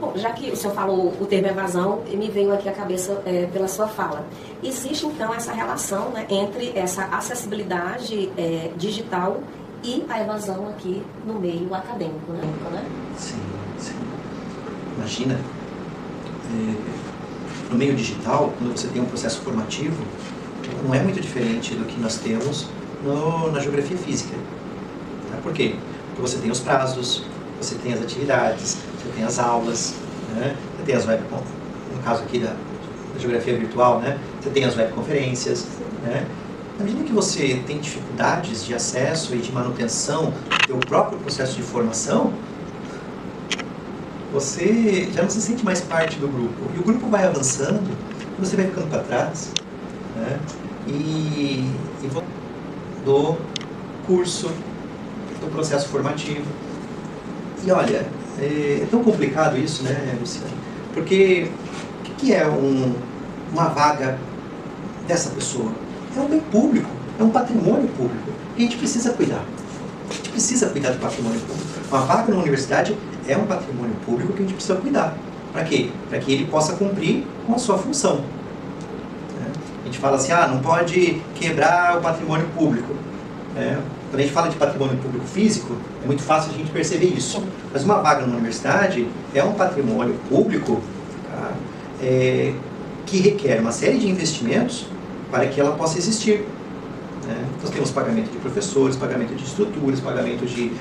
Bom, já que o senhor falou o termo evasão, me veio aqui à cabeça pela sua fala. Existe, então, essa relação, né, entre essa acessibilidade digital e a evasão aqui no meio acadêmico, né? Sim, sim. Imagina, no meio digital, quando você tem um processo formativo, não é muito diferente do que nós temos na geografia física. Tá? Por quê? Porque você tem os prazos, você tem as atividades, você tem as aulas, né? Você tem as no caso aqui da geografia virtual, né? Você tem as webconferências, né? Na medida que você tem dificuldades de acesso e de manutenção do seu próprio processo de formação, você já não se sente mais parte do grupo. E o grupo vai avançando, você vai ficando para trás, né? E do curso, do processo formativo. E olha, é tão complicado isso, né, Luciano? Porque o que é uma vaga dessa pessoa? É um bem público, é um patrimônio público. E a gente precisa cuidar. A gente precisa cuidar do patrimônio público. Uma vaga na universidade é um patrimônio público que a gente precisa cuidar. Para quê? Para que ele possa cumprir com a sua função. A gente fala assim, não pode quebrar o patrimônio público. Quando a gente fala de patrimônio público físico, é muito fácil a gente perceber isso. Mas uma vaga na universidade é um patrimônio público, tá? Que requer uma série de investimentos para que ela possa existir. Nós temos pagamento de professores, pagamento de estruturas, pagamento de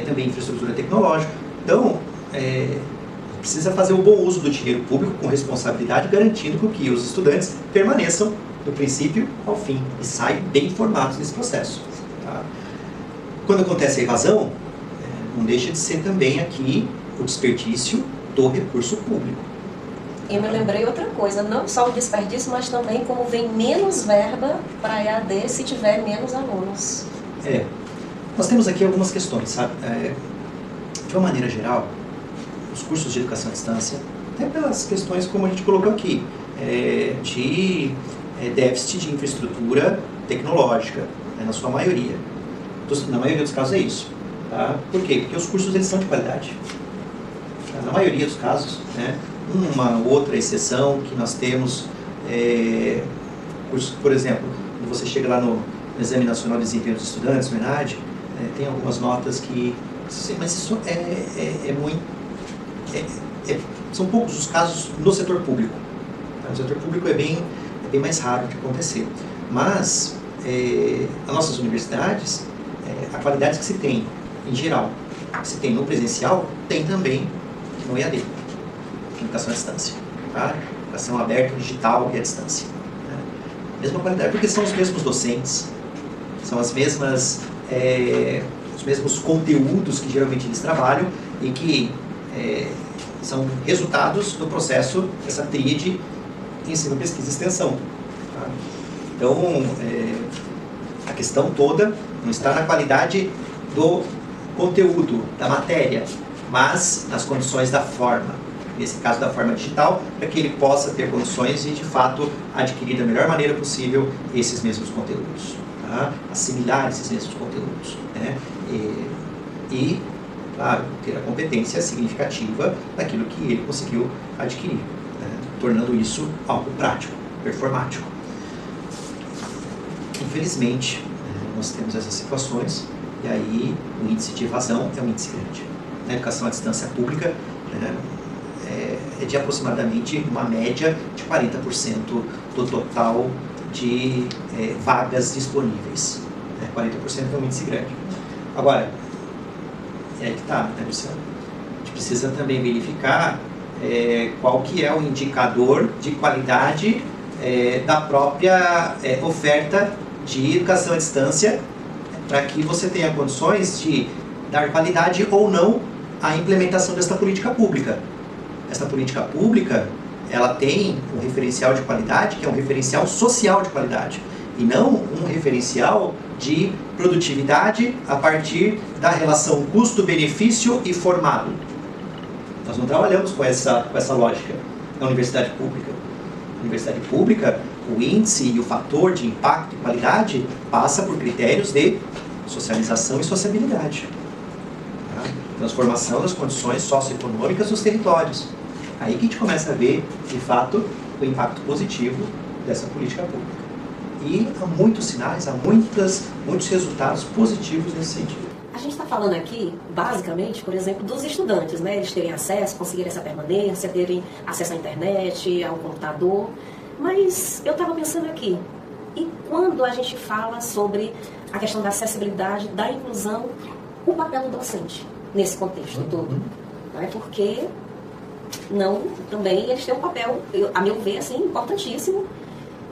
também infraestrutura tecnológica. Então, precisa fazer o bom uso do dinheiro público com responsabilidade, garantindo que os estudantes permaneçam do princípio ao fim e saiam bem formados nesse processo. Tá? Quando acontece a evasão, não deixa de ser também aqui o desperdício do recurso público. Eu me lembrei outra coisa, não só o desperdício, mas também como vem menos verba para EAD se tiver menos alunos. Nós temos aqui algumas questões, sabe? De uma maneira geral, os cursos de educação à distância, até pelas questões como a gente colocou aqui, de déficit de infraestrutura tecnológica, na sua maioria. Na maioria dos casos é isso. Tá? Por quê? Porque os cursos eles são de qualidade. Na maioria dos casos, né? Uma outra exceção que nós temos, cursos, por exemplo, quando você chega lá no Exame Nacional de Desempenho dos Estudantes, no ENAD, tem algumas notas que... Mas isso são poucos os casos no setor público. Tá? No setor público é bem mais raro de acontecer. Mas, as nossas universidades, a qualidade que se tem, em geral, que se tem no presencial, tem também no EAD. Educação à distância, tá? Educação aberta, digital e à distância. Né? Mesma qualidade, porque são os mesmos docentes, são as mesmas, os mesmos conteúdos que geralmente eles trabalham e que são resultados do processo, essa tríade ensino, pesquisa e extensão. Tá? Então, a questão toda não está na qualidade do conteúdo, da matéria, mas nas condições da forma. Nesse caso da forma digital, para que ele possa ter condições de fato, adquirir da melhor maneira possível esses mesmos conteúdos. Tá? Assimilar esses mesmos conteúdos. Né? E, claro, ter a competência significativa daquilo que ele conseguiu adquirir, né? Tornando isso algo prático, performático. Infelizmente, nós temos essas situações, e aí o índice de evasão é um índice grande. Na educação à distância pública, é de aproximadamente uma média de 40% do total de vagas disponíveis. 40% é um índice grande. Agora, é aí que está, né, Luciano? A gente precisa também verificar qual que é o indicador de qualidade da própria oferta de educação à distância, para que você tenha condições de dar qualidade ou não à implementação desta política pública. Esta política pública, ela tem um referencial de qualidade, que é um referencial social de qualidade, e não um referencial de produtividade a partir da relação custo-benefício e formado. Nós não trabalhamos com essa lógica na universidade pública. Na universidade pública, o índice e o fator de impacto e qualidade passa por critérios de socialização e sociabilidade. Transformação das condições socioeconômicas dos territórios. Aí que a gente começa a ver, de fato, o impacto positivo dessa política pública. E há muitos sinais, há muitos resultados positivos nesse sentido. A gente está falando aqui, basicamente, por exemplo, dos estudantes, né? Eles terem acesso, conseguirem essa permanência, terem acesso à internet, ao computador. Mas eu estava pensando aqui, e quando a gente fala sobre a questão da acessibilidade, da inclusão, o papel do docente nesse contexto todo? Não é? Porque também eles têm um papel, a meu ver, assim, importantíssimo.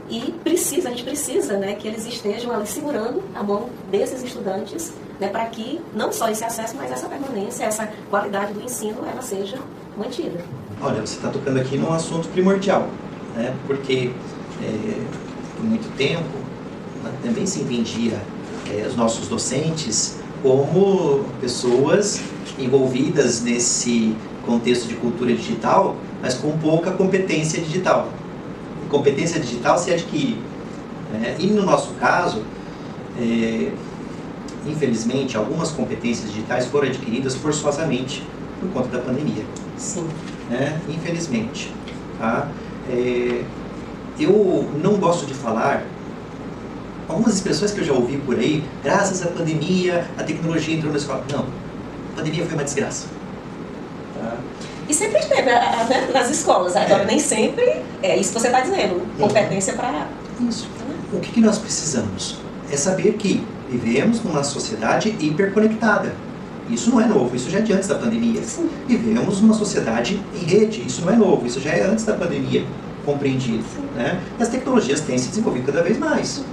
E a gente precisa, né, que eles estejam ali segurando a mão desses estudantes, né, para que não só esse acesso, mas essa permanência, essa qualidade do ensino, ela seja mantida. Olha, você está tocando aqui num assunto primordial, né, porque por muito tempo também se entendia os nossos docentes como pessoas envolvidas nesse contexto de cultura digital, mas com pouca competência digital. Competência digital se adquire. E no nosso caso, infelizmente, algumas competências digitais foram adquiridas forçosamente por conta da pandemia. Sim. Infelizmente. Tá? Eu não gosto de falar algumas expressões que eu já ouvi por aí, graças à pandemia, a tecnologia entrou na escola. Não, a pandemia foi uma desgraça. Tá? E sempre esteve, né, nas escolas, agora nem sempre é isso que você está dizendo, competência para... Isso. O que nós precisamos é saber que vivemos numa sociedade hiperconectada. Isso não é novo, isso já é de antes da pandemia. Sim. Vivemos numa sociedade em rede, isso não é novo, isso já é antes da pandemia compreendido. Né? E as tecnologias têm se desenvolvido cada vez mais.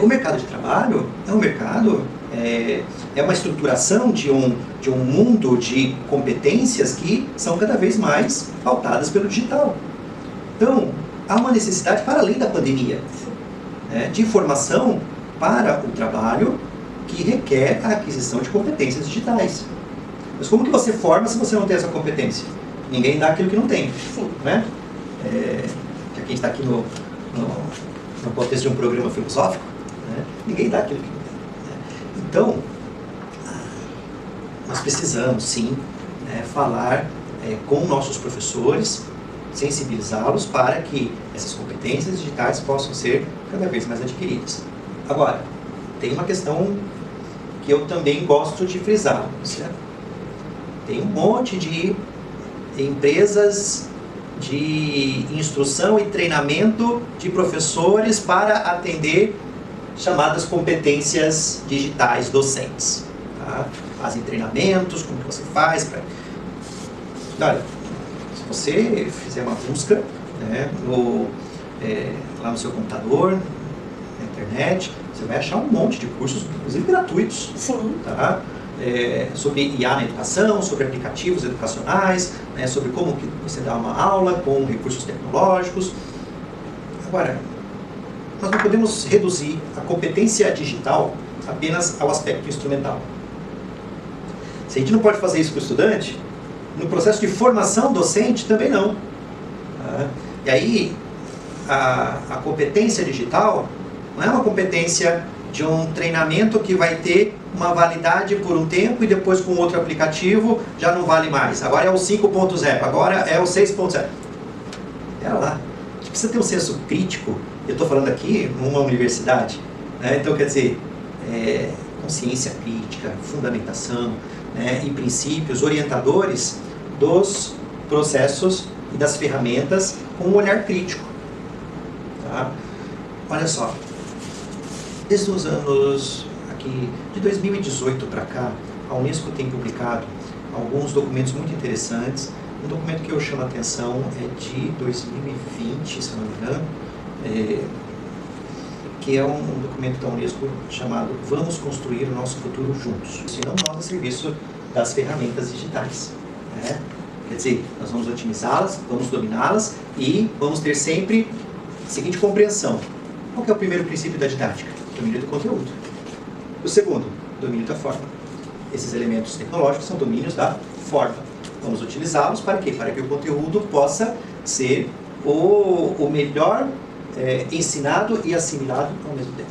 O mercado de trabalho é um mercado, é uma estruturação de um mundo de competências que são cada vez mais pautadas pelo digital. Então, há uma necessidade para além da pandemia, de formação para o trabalho que requer a aquisição de competências digitais. Mas como que você forma se você não tem essa competência? Ninguém dá aquilo que não tem. Sim. Né? Já que a gente está aqui no contexto de um programa filosófico, né? Ninguém dá aquilo que não tem. Né? Então, nós precisamos, sim, falar com nossos professores, sensibilizá-los para que essas competências digitais possam ser cada vez mais adquiridas. Agora, tem uma questão que eu também gosto de frisar. Certo? Tem um monte de empresas de instrução e treinamento de professores para atender chamadas competências digitais docentes. Tá? Fazem treinamentos, como que você faz. Olha, se você fizer uma busca, né, lá no seu computador, na internet, você vai achar um monte de cursos, inclusive gratuitos. Sim. Tá? Sobre IA na educação, sobre aplicativos educacionais, sobre como que você dá uma aula com recursos tecnológicos. Agora, nós não podemos reduzir a competência digital apenas ao aspecto instrumental. Se a gente não pode fazer isso com o estudante, no processo de formação docente também não. E aí, a competência digital não é uma competência de um treinamento que vai ter uma validade por um tempo e depois com outro aplicativo já não vale mais. Agora é o 5.0, agora é o 6.0. Pera lá, a gente precisa ter um senso crítico. Eu estou falando aqui numa universidade, né? Então quer dizer, consciência crítica, fundamentação, né? E princípios orientadores dos processos e das ferramentas com um olhar crítico. Tá? Olha só, desde os anos aqui de 2018 para cá, a Unesco tem publicado alguns documentos muito interessantes. Um documento que eu chamo a atenção é de 2020, se não me engano, que é um documento da Unesco chamado Vamos Construir o Nosso Futuro Juntos. Se não nós a serviço das ferramentas digitais. Né? Quer dizer, nós vamos otimizá-las, vamos dominá-las e vamos ter sempre a seguinte compreensão. Qual que é o primeiro princípio da didática? Domínio do conteúdo. O segundo, domínio da forma. Esses elementos tecnológicos são domínios da forma. Vamos utilizá-los para quê? Para que o conteúdo possa ser o melhor ensinado e assimilado ao mesmo tempo.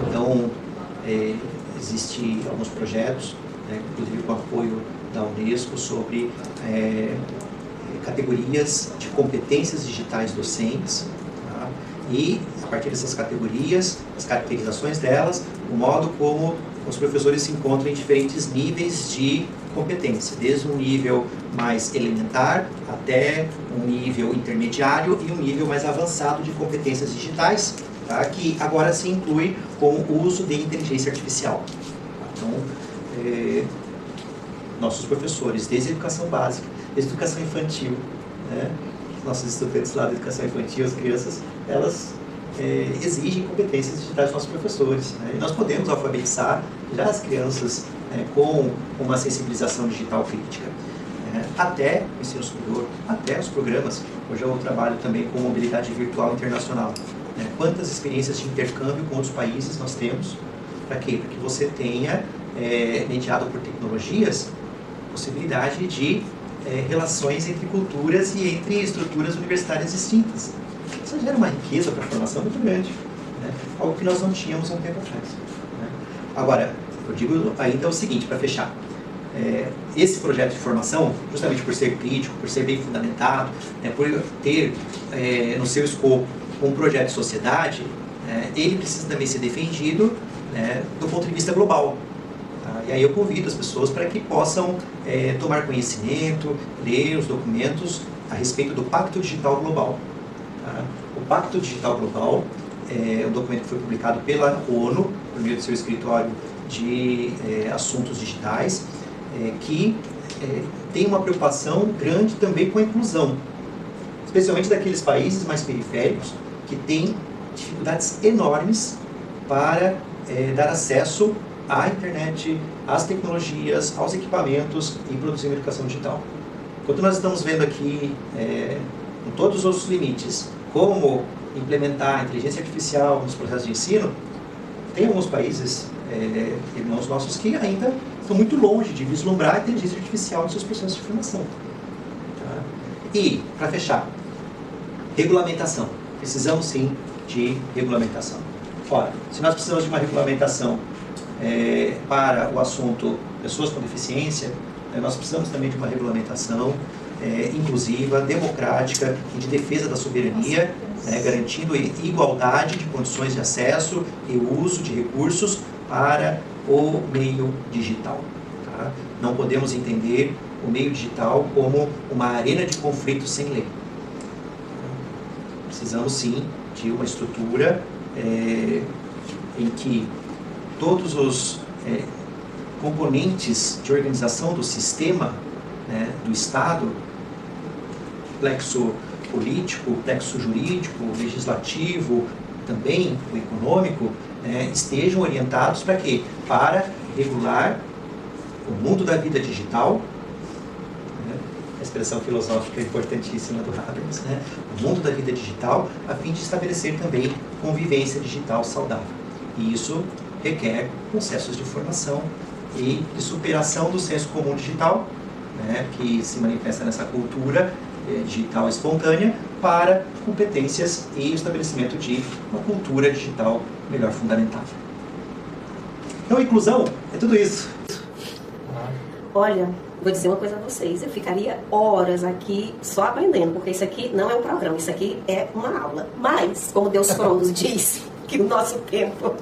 Então, existem alguns projetos, inclusive com apoio da Unesco, sobre categorias de competências digitais docentes, tá? E a partir dessas categorias, as caracterizações delas, o modo como os professores se encontram em diferentes níveis de competência, desde um nível mais elementar até um nível intermediário e um nível mais avançado de competências digitais, tá? Que agora se inclui com o uso de inteligência artificial. Então, nossos professores, desde a educação básica, desde a educação infantil, né? Nossos estudantes lá da educação infantil, as crianças, elas exigem competências digitais dos nossos professores, né? E nós podemos alfabetizar já as crianças com uma sensibilização digital crítica, até o ensino superior, até os programas. Hoje eu trabalho também com mobilidade virtual internacional. Quantas experiências de intercâmbio com outros países nós temos? Para quê? Para que você tenha, mediado por tecnologias, possibilidade de relações entre culturas e entre estruturas universitárias distintas. Isso gera uma riqueza para a formação muito grande, né? Algo que nós não tínhamos há um tempo atrás, né? Agora, eu digo ainda o seguinte, para fechar. Esse projeto de formação, justamente por ser crítico, por ser bem fundamentado, por ter no seu escopo um projeto de sociedade, ele precisa também ser defendido, do ponto de vista global. Tá? E aí eu convido as pessoas para que possam tomar conhecimento, ler os documentos a respeito do Pacto Digital Global. Tá? O Pacto Digital Global é um documento que foi publicado pela ONU, por meio do seu escritório de assuntos digitais, que tem uma preocupação grande também com a inclusão, especialmente daqueles países mais periféricos que têm dificuldades enormes para dar acesso à internet, às tecnologias, aos equipamentos e produzir uma educação digital. Enquanto nós estamos vendo aqui, com todos os limites, como implementar a inteligência artificial nos processos de ensino, tem alguns países, irmãos nossos, que ainda estão muito longe de vislumbrar a inteligência artificial nos seus processos de formação. Tá? E, para fechar, regulamentação. Precisamos sim de regulamentação. Ora, se nós precisamos de uma regulamentação para o assunto pessoas com deficiência, nós precisamos também de uma regulamentação inclusiva, democrática e de defesa da soberania, garantindo igualdade de condições de acesso e uso de recursos para o meio digital. Tá? Não podemos entender o meio digital como uma arena de conflito sem lei. Precisamos sim de uma estrutura em que todos os componentes de organização do sistema, do Estado, plexo político, plexo jurídico, legislativo, também o econômico, estejam orientados para quê? Para regular o mundo da vida digital, a expressão filosófica importantíssima do Habermas, o mundo da vida digital, a fim de estabelecer também convivência digital saudável. E isso requer processos de formação e de superação do senso comum digital, que se manifesta nessa cultura digital espontânea, para competências e estabelecimento de uma cultura digital melhor fundamentada. Então, a inclusão é tudo isso. Olha, vou dizer uma coisa a vocês, eu ficaria horas aqui só aprendendo, porque isso aqui não é um programa, isso aqui é uma aula. Mas, como Deus Crondos disse, que o nosso tempo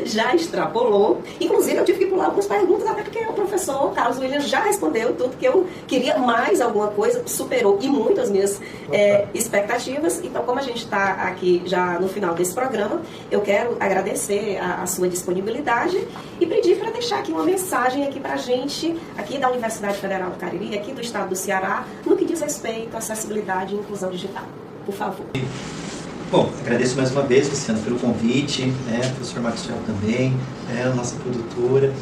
já extrapolou. Inclusive, eu tive que pular algumas perguntas, até porque o professor Carlos William já respondeu tudo que eu queria, mais alguma coisa, superou e muito as minhas expectativas. Então, como a gente está aqui já no final desse programa, eu quero agradecer a sua disponibilidade e pedir para deixar aqui uma mensagem aqui para a gente, aqui da Universidade Federal do Cariri, aqui do estado do Ceará, no que diz respeito à acessibilidade e inclusão digital. Por favor. Bom, agradeço mais uma vez, Luciano, pelo convite, professor Maxwell também, a nossa produtora,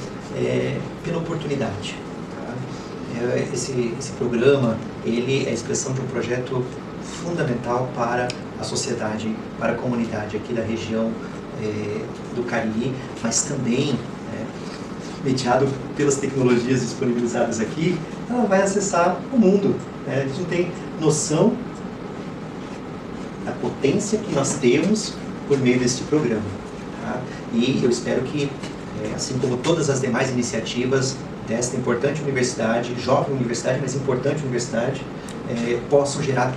pela oportunidade. Tá? Esse programa, ele é a expressão de um projeto fundamental para a sociedade, para a comunidade aqui da região do Cariri, mas também, mediado pelas tecnologias disponibilizadas aqui, ela vai acessar o mundo. A gente não tem noção a potência que nós temos por meio deste programa. Tá? E eu espero que, assim como todas as demais iniciativas desta importante universidade, jovem universidade, mas importante universidade, possa gerar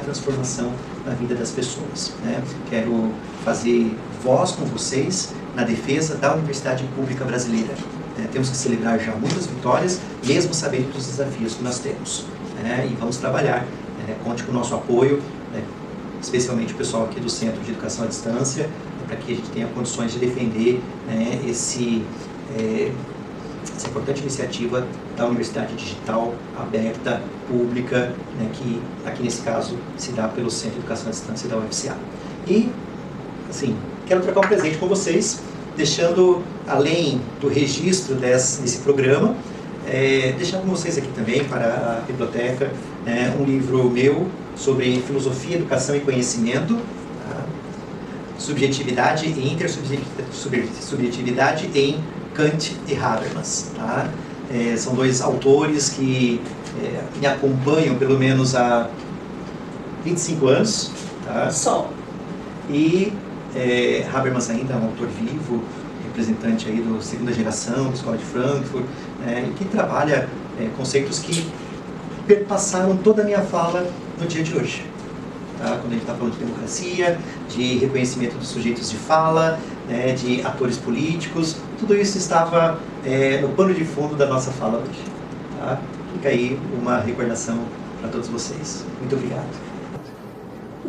transformação na vida das pessoas, né? Quero fazer voz com vocês na defesa da Universidade Pública Brasileira. Temos que celebrar já muitas vitórias, mesmo sabendo dos desafios que nós temos. E vamos trabalhar. Conte com o nosso apoio, especialmente o pessoal aqui do Centro de Educação à Distância, para que a gente tenha condições de defender essa importante iniciativa da Universidade Digital, aberta, pública, que aqui nesse caso se dá pelo Centro de Educação à Distância da UFCA. E, assim, quero trocar um presente com vocês, deixando, além do registro desse programa, deixar com vocês aqui também, para a biblioteca, um livro meu sobre filosofia, educação e conhecimento, subjetividade e intersubjetividade em Kant e Habermas. São dois autores que me acompanham pelo menos há 25 anos. Só. E Habermas ainda é um autor vivo, representante aí da segunda geração da Escola de Frankfurt, que trabalha conceitos que perpassaram toda a minha fala no dia de hoje. Quando a gente está falando de democracia, de reconhecimento dos sujeitos de fala, de atores políticos, tudo isso estava no pano de fundo da nossa fala hoje. Fica aí uma recordação para todos vocês. Muito obrigado.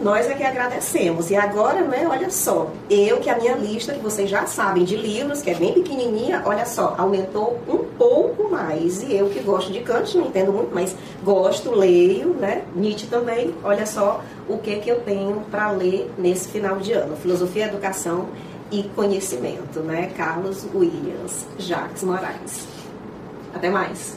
Nós é que agradecemos. E agora, olha só, que a minha lista, que vocês já sabem, de livros, que é bem pequenininha, olha só, aumentou um pouco mais. E eu que gosto de Kant, não entendo muito, mas gosto, leio, Nietzsche também. Olha só o que eu tenho para ler nesse final de ano. Filosofia, Educação e Conhecimento, Carlos Williams, Jacques Moraes. Até mais.